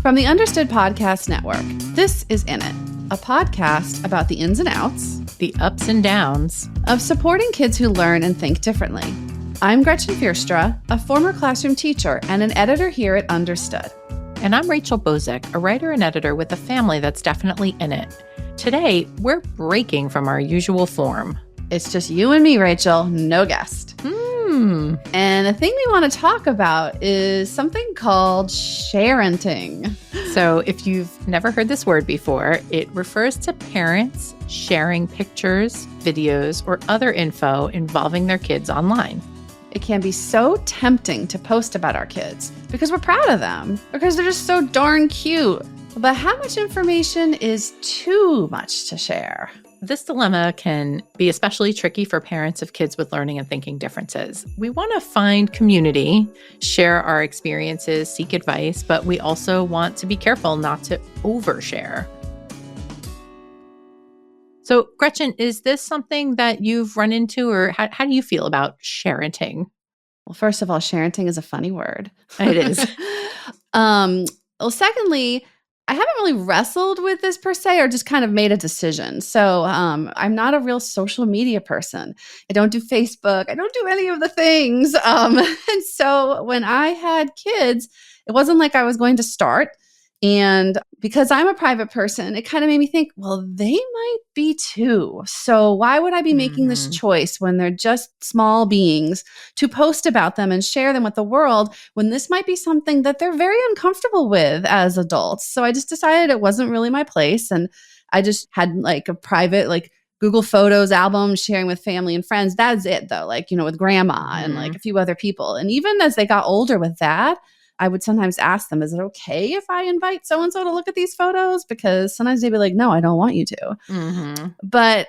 From the Understood Podcast Network, this is In It, a podcast about the ins and outs, the ups and downs of supporting kids who learn and think differently. I'm Gretchen Fierstra, a former classroom teacher and an editor here at Understood. And I'm Rachel Bozick, a writer and editor with a family that's definitely in it. Today, we're breaking from our usual form. It's just you and me, Rachel, no guest. And the thing we want to talk about is something called sharenting. So if you've never heard this word before, it refers to parents sharing pictures, videos, or other info involving their kids online. It can be so tempting to post about our kids because we're proud of them, because they're just so darn cute. But how much information is too much to share? This dilemma can be especially tricky for parents of kids with learning and thinking differences. We want to find community, share our experiences, seek advice, but we also want to be careful not to overshare. So, Gretchen, is this something that you've run into, or how do you feel about sharenting? Well, first of all, sharenting is a funny word. It is. Well, secondly, I haven't really wrestled with this per se, or just kind of made a decision. So I'm not a real social media person. I don't do Facebook. I don't do any of the things. And so when I had kids, it wasn't like I was going to start. And because I'm a private person, it kind of made me think, well, they might be too. So why would I be making this choice when they're just small beings to post about them and share them with the world when this might be something that they're very uncomfortable with as adults? So I just decided it wasn't really my place. And I just had like a private, like Google Photos album sharing with family and friends. That's it though. Like, you know, with grandma and like a few other people. And even as they got older with that, I would sometimes ask them, is it okay if I invite so-and-so to look at these photos? Because sometimes they'd be like, no, I don't want you to. But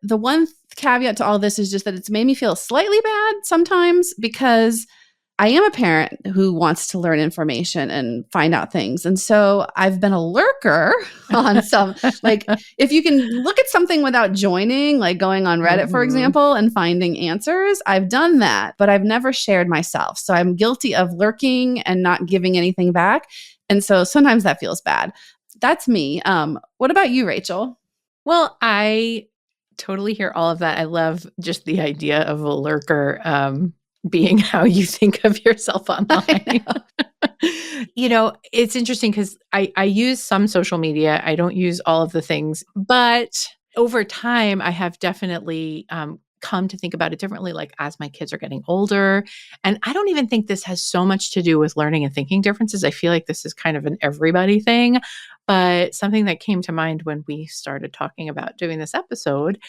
the one caveat to all this is just that it's made me feel slightly bad sometimes because I am a parent who wants to learn information and find out things. And so I've been a lurker on some, like if you can look at something without joining, like going on Reddit, for example, and finding answers, I've done that, but I've never shared myself. So I'm guilty of lurking and not giving anything back. And so sometimes that feels bad. That's me. What about you, Rachel? Well, I totally hear all of that. I love just the idea of a lurker being how you think of yourself online. You know, it's interesting because I use some social media. I don't use all of the things, but over time, I have definitely come to think about it differently, like as my kids are getting older. And I don't even think this has so much to do with learning and thinking differences. I feel like this is kind of an everybody thing. But something that came to mind when we started talking about doing this episode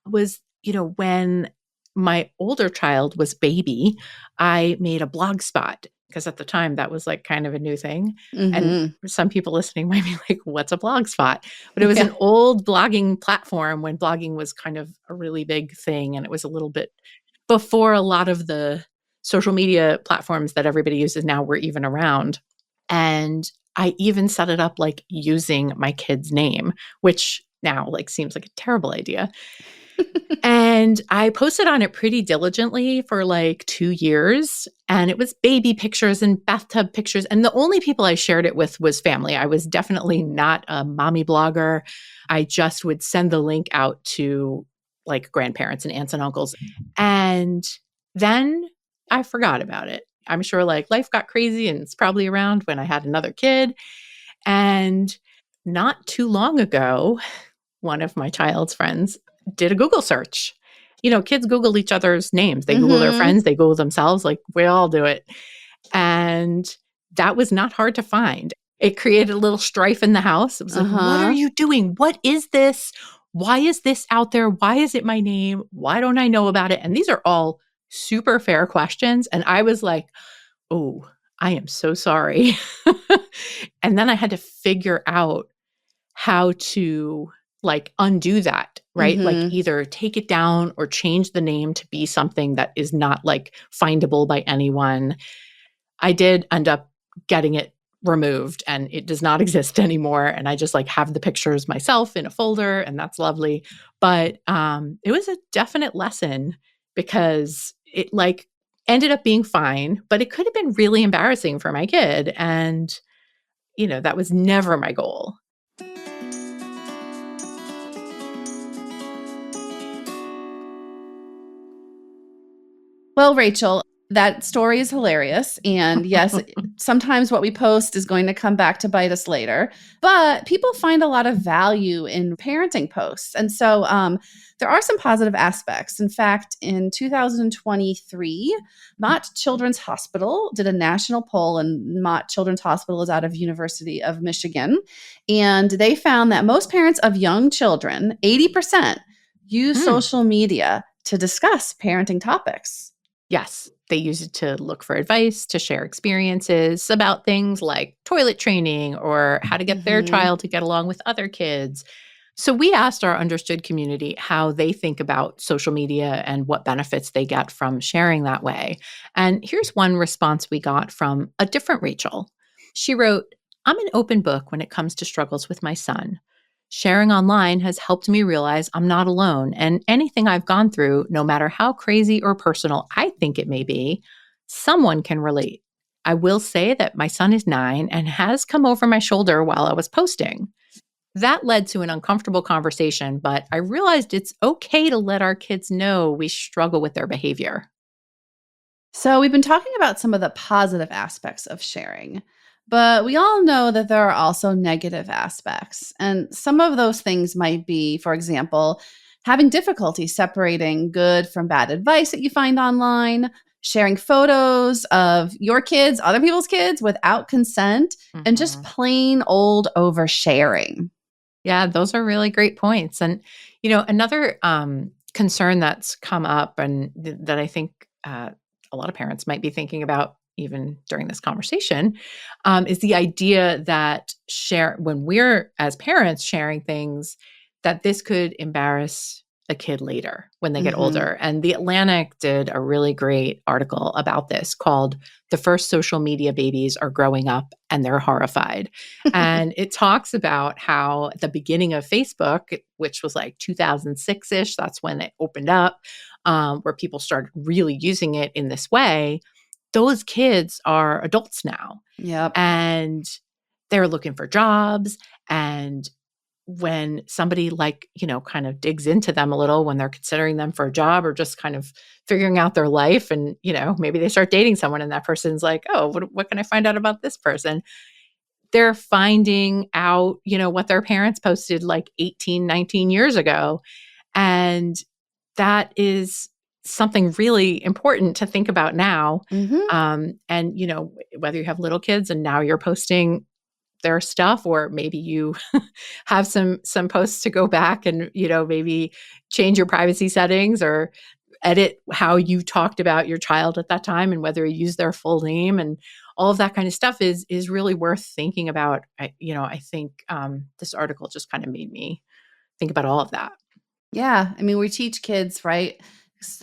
was, you know, when my older child was baby, I made a blog spot because at the time that was like kind of a new thing. And some people listening might be like, what's a blog spot? But it was an old blogging platform when blogging was kind of a really big thing. And it was a little bit before a lot of the social media platforms that everybody uses now were even around. And I even set it up like using my kid's name, which now like seems like a terrible idea. And I posted on it pretty diligently for like 2 years. And it was baby pictures and bathtub pictures. And the only people I shared it with was family. I was definitely not a mommy blogger. I just would send the link out to like grandparents and aunts and uncles. And then I forgot about it. I'm sure like life got crazy and it's probably around when I had another kid. And not too long ago, one of my child's friends did a Google search. You know, kids Google each other's names. They Google their friends. They Google themselves. Like we all do it. And that was not hard to find. It created a little strife in the house. It was like, what are you doing? What is this? Why is this out there? Why is it my name? Why don't I know about it? And these are all super fair questions. And I was like, oh, I am so sorry. And then I had to figure out how to like undo that, right? Like either take it down or change the name to be something that is not like findable by anyone. I did end up getting it removed and it does not exist anymore. And I just like have the pictures myself in a folder and that's lovely. But it was a definite lesson because it like ended up being fine, but it could have been really embarrassing for my kid. And that was never my goal. Well, Rachel, that story is hilarious. And yes, sometimes what we post is going to come back to bite us later, but people find a lot of value in parenting posts. And so there are some positive aspects. In fact, in 2023, Mott Children's Hospital did a national poll, and Mott Children's Hospital is out of University of Michigan. And they found that most parents of young children, 80%, use social media to discuss parenting topics. Yes, they use it to look for advice, to share experiences about things like toilet training or how to get their child to get along with other kids. So we asked our Understood community how they think about social media and what benefits they get from sharing that way. And here's one response we got from a different Rachel. She wrote, "I'm an open book when it comes to struggles with my son. Sharing online has helped me realize I'm not alone, and anything I've gone through, no matter how crazy or personal I think it may be, someone can relate. I will say that my son is 9 and has come over my shoulder while I was posting. That led to an uncomfortable conversation, but I realized it's okay to let our kids know we struggle with their behavior." So, we've been talking about some of the positive aspects of sharing, but we all know that there are also negative aspects. And some of those things might be, for example, having difficulty separating good from bad advice that you find online, sharing photos of your kids, other people's kids without consent, and just plain old oversharing. Yeah, those are really great points. And, another concern that's come up and that I think a lot of parents might be thinking about even during this conversation is the idea that when we're as parents sharing things, that this could embarrass a kid later when they get older. And The Atlantic did a really great article about this called "The First Social Media Babies Are Growing Up and They're Horrified." And it talks about how at the beginning of Facebook, which was like 2006-ish, that's when it opened up, where people started really using it in this way. Those kids are adults now. Yep. And they're looking for jobs. And when somebody kind of digs into them a little when they're considering them for a job or just kind of figuring out their life and, maybe they start dating someone and that person's like, oh, what can I find out about this person? They're finding out, what their parents posted like 18, 19 years ago. And that is something really important to think about now. And, whether you have little kids and now you're posting their stuff, or maybe you have some posts to go back and, maybe change your privacy settings or edit how you talked about your child at that time and whether you use their full name and all of that kind of stuff is really worth thinking about. I think this article just kind of made me think about all of that. Yeah. I mean, we teach kids, right,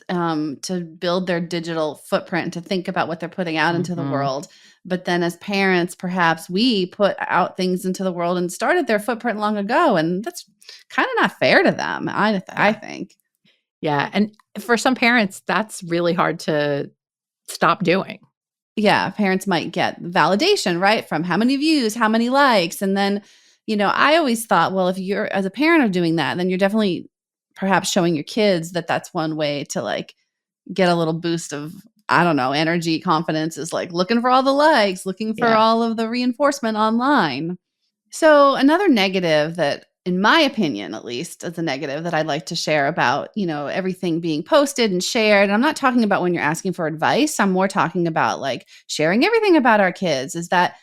to build their digital footprint, to think about what they're putting out into the world. But then as parents, perhaps we put out things into the world and started their footprint long ago. And that's kind of not fair to them, I think. Yeah. And for some parents, that's really hard to stop doing. Yeah. Parents might get validation, right, from how many views, how many likes. And then, I always thought, well, if you're as a parent of doing that, then you're definitely perhaps showing your kids that that's one way to like get a little boost of, I don't know, energy, confidence, is like looking for all the likes, looking for all of the reinforcement online. So another negative that, in my opinion, at least, is a negative that I'd like to share about, everything being posted and shared. And I'm not talking about when you're asking for advice. I'm more talking about like sharing everything about our kids, is that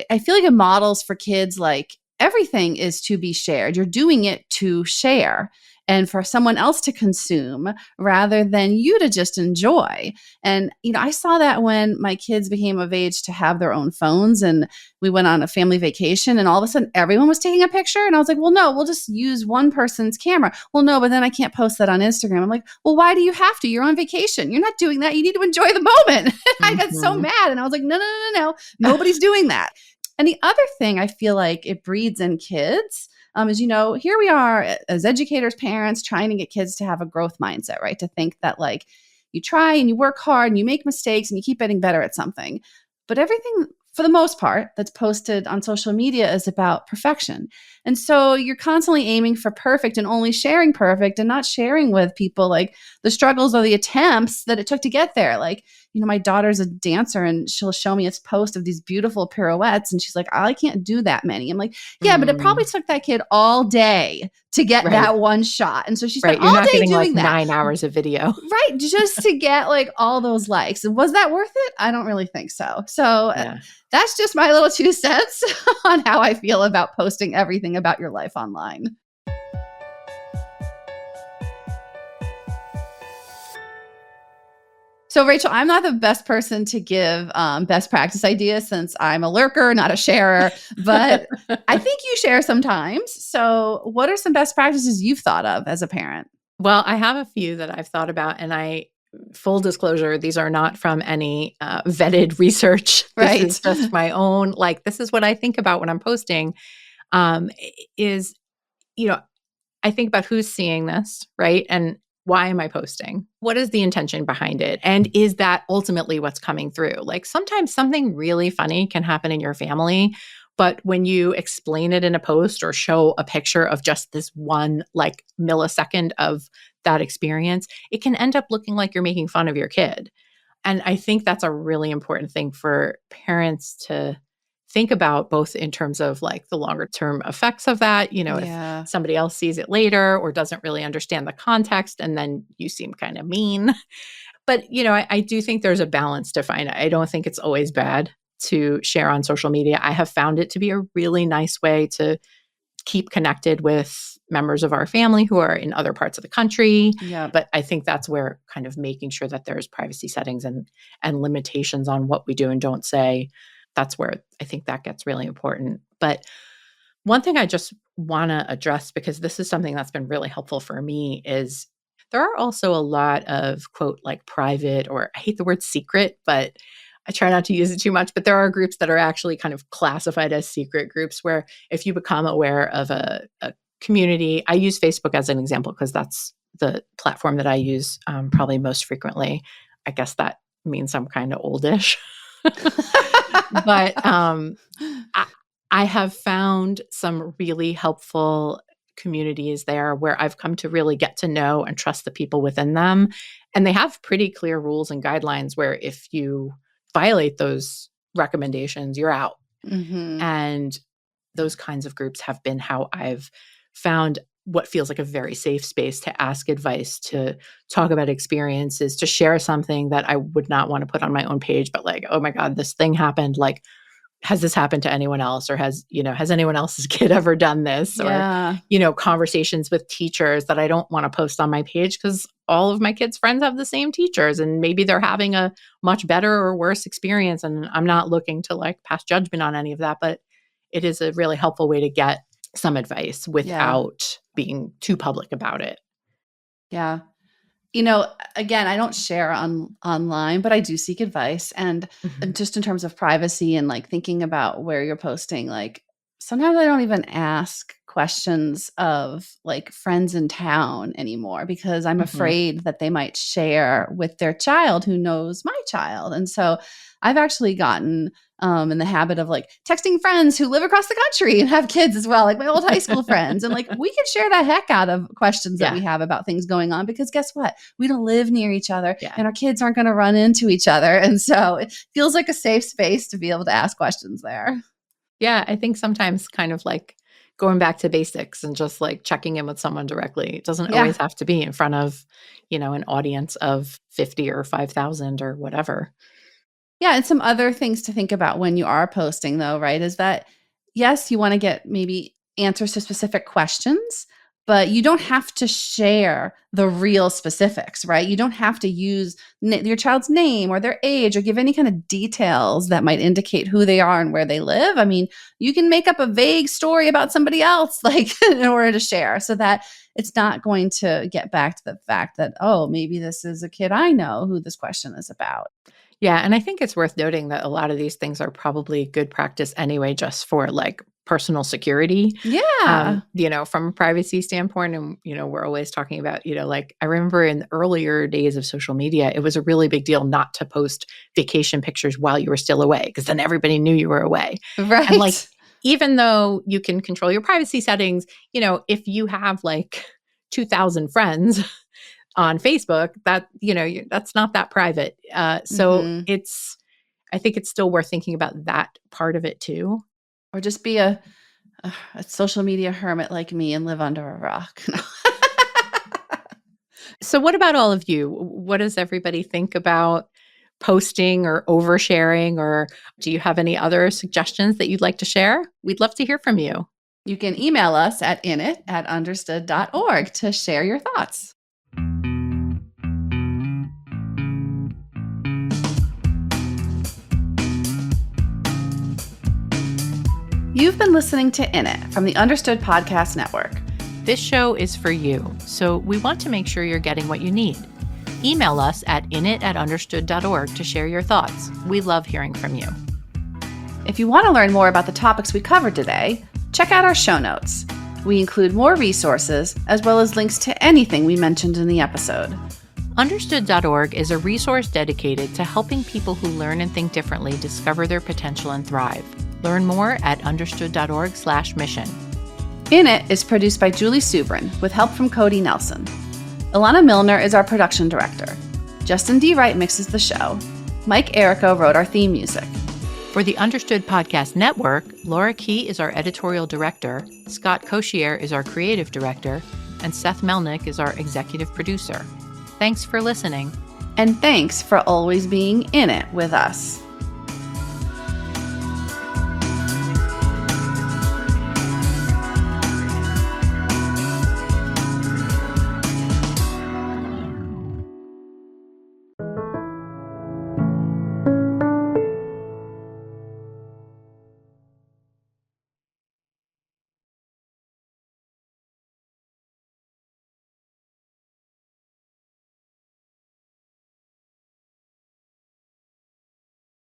I feel like it models for kids like everything is to be shared. You're doing it to share and for someone else to consume rather than you to just enjoy. And, I saw that when my kids became of age to have their own phones and we went on a family vacation and all of a sudden everyone was taking a picture. And I was like, well, no, we'll just use one person's camera. Well, no, but then I can't post that on Instagram. I'm like, well, why do you have to? You're on vacation. You're not doing that. You need to enjoy the moment. I got so mad and I was like, no. Nobody's doing that. And the other thing I feel like it breeds in kids is, here we are as educators, parents, trying to get kids to have a growth mindset, right? To think that like you try and you work hard and you make mistakes and you keep getting better at something. But everything for the most part, that's posted on social media is about perfection. And so you're constantly aiming for perfect and only sharing perfect and not sharing with people like the struggles or the attempts that it took to get there. Like, my daughter's a dancer and she'll show me a post of these beautiful pirouettes. And she's like, I can't do that many. I'm like, yeah, but it probably Mm, took that kid all day to get right. that one shot. And so she spent Right. You're all not day getting like doing that. 9 hours of video. Right, just to get like all those likes. And was that worth it? I don't really think so. So Yeah. that's just my little 2 cents on how I feel about posting everything about your life online. So, Rachel, I'm not the best person to give best practice ideas since I'm a lurker, not a sharer, but I think you share sometimes. So, what are some best practices you've thought of as a parent? Well, I have a few that I've thought about, and full disclosure, these are not from any vetted research. This Right. is just my own, like, this is what I think about when I'm posting. Is, you know, I think about who's seeing this, right? And why am I posting? What is the intention behind it? And is that ultimately what's coming through? Like sometimes something really funny can happen in your family, but when you explain it in a post or show a picture of just this one like millisecond of that experience, it can end up looking like you're making fun of your kid. And I think that's a really important thing for parents to think about, both in terms of like the longer term effects of that, if Yeah. somebody else sees it later or doesn't really understand the context and then you seem kind of mean. But, I do think there's a balance to find. I don't think it's always bad to share on social media. I have found it to be a really nice way to keep connected with members of our family who are in other parts of the country. Yeah. But I think that's where kind of making sure that there's privacy settings and limitations on what we do and don't say, that's where I think that gets really important. But one thing I just want to address, because this is something that's been really helpful for me, is there are also a lot of quote like private, or I hate the word secret, but I try not to use it too much, but there are groups that are actually kind of classified as secret groups where if you become aware of a community, I use Facebook as an example because that's the platform that I use probably most frequently. I guess that means I'm kind of oldish. But I, I have found some really helpful communities there where I've come to really get to know and trust the people within them. And they have pretty clear rules and guidelines where if you violate those recommendations, you're out. Mm-hmm. And those kinds of groups have been how I've found what feels like a very safe space to ask advice, to talk about experiences, to share something that I would not want to put on my own page, but like, oh my God, this thing happened. Like, has this happened to anyone else? Or has anyone else's kid ever done this? Yeah. Or, conversations with teachers that I don't want to post on my page because all of my kids' friends have the same teachers and maybe they're having a much better or worse experience. And I'm not looking to like pass judgment on any of that, but it is a really helpful way to get some advice Yeah. without being too public about it. Yeah. Again, I don't share online, but I do seek advice. And Mhm. just in terms of privacy and like thinking about where you're posting, like sometimes I don't even ask questions of like friends in town anymore because I'm Mhm. afraid that they might share with their child who knows my child. And so I've actually gotten in the habit of like texting friends who live across the country and have kids as well, like my old high school friends. And like we can share the heck out of questions that Yeah. we have about things going on because guess what? We don't live near each other Yeah. and our kids aren't going to run into each other. And so it feels like a safe space to be able to ask questions there. Yeah, I think sometimes kind of like going back to basics and just like checking in with someone directly. It doesn't Yeah. always have to be in front of, an audience of 50 or 5,000 or whatever. Yeah, and some other things to think about when you are posting though, right? Is that yes, you want to get maybe answers to specific questions, but you don't have to share the real specifics, right? You don't have to use your child's name or their age or give any kind of details that might indicate who they are and where they live. I mean, you can make up a vague story about somebody else like in order to share so that it's not going to get back to the fact that, oh, maybe this is a kid I know who this question is about. Yeah, and I think it's worth noting that a lot of these things are probably good practice anyway, just for like personal security, Yeah. from a privacy standpoint. And, we're always talking about, like I remember in the earlier days of social media, it was a really big deal not to post vacation pictures while you were still away, because then everybody knew you were away. Right. And like, even though you can control your privacy settings, if you have like 2,000 friends on Facebook, that, that's not that private. So I think it's still worth thinking about that part of it too. Or just be a social media hermit like me and live under a rock. So what about all of you? What does everybody think about posting or oversharing? Or do you have any other suggestions that you'd like to share? We'd love to hear from you. You can email us at init@understood.org to share your thoughts. You've been listening to In It from the Understood Podcast Network. This show is for you, so we want to make sure you're getting what you need. Email us at init@understood.org to share your thoughts. We love hearing from you. If you want to learn more about the topics we covered today, check out our show notes. We include more resources as well as links to anything we mentioned in the episode. Understood.org is a resource dedicated to helping people who learn and think differently discover their potential and thrive. Learn more at understood.org/mission. In It is produced by Julie Subrin with help from Cody Nelson. Ilana Milner is our production director. Justin D. Wright mixes the show. Mike Errico wrote our theme music. For the Understood Podcast Network, Laura Key is our editorial director, Scott Cocchiere is our creative director, and Seth Melnick is our executive producer. Thanks for listening. And thanks for always being in it with us.